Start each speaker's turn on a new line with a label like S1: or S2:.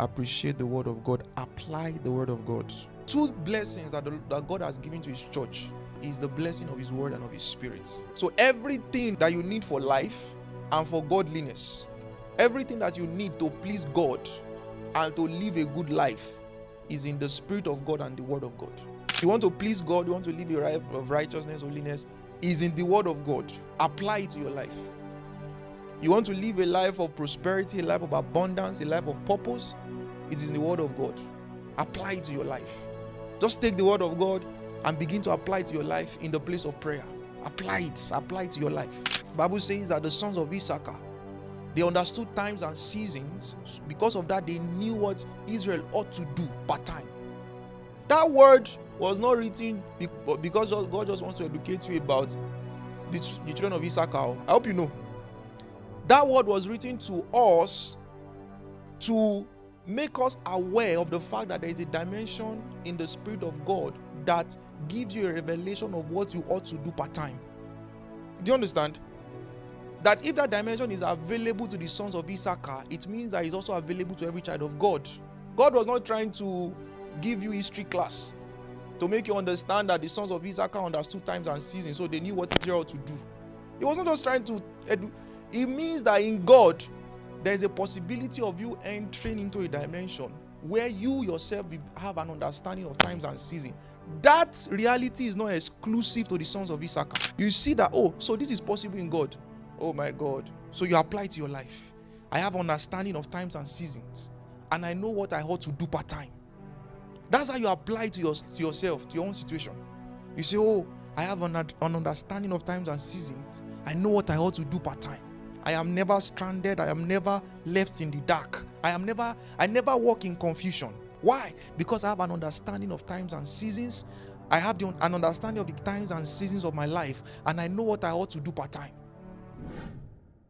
S1: appreciate the word of God, apply the word of God. Two blessings that God has given to his church is the blessing of his word and of his spirit. So everything that you need for life and for godliness, everything that you need to please God and to live a good life is in the spirit of God and the word of God. You want to please God, you want to live a life of righteousness, holiness, is in the word of God. Apply it to your life. You want to live a life of prosperity, a life of abundance, a life of purpose, it is in the word of God. Apply it to your life. Just take the word of God and begin to apply it to your life in the place of prayer. Apply it to your life. The Bible says that the sons of Issachar, they understood times and seasons. Because of that, they knew what Israel ought to do per time. That word was not written because God just wants to educate you about the children of Issachar. I hope you know. That word was written to us to make us aware of the fact that there is a dimension in the Spirit of God that gives you a revelation of what you ought to do per time. Do you understand? That if that dimension is available to the sons of Issachar, it means that it's also available to every child of God. God was not trying to give you history class to make you understand that the sons of Issachar understood times and seasons, so they knew what Israel ought to do. He wasn't just trying to it means that in God, there is a possibility of you entering into a dimension where you yourself have an understanding of times and seasons. That reality is not exclusive to the sons of Issachar. You see that, oh, so this is possible in God. Oh my God. So you apply it to your life. I have understanding of times and seasons, and I know what I ought to do per time. That's how you apply it to yourself, to your own situation. You say, oh, I have an understanding of times and seasons. I know what I ought to do per time. I am never stranded. I am never left in the dark. I never walk in confusion. Why? Because I have an understanding of times and seasons. I have an understanding of the times and seasons of my life, and I know what I ought to do per time.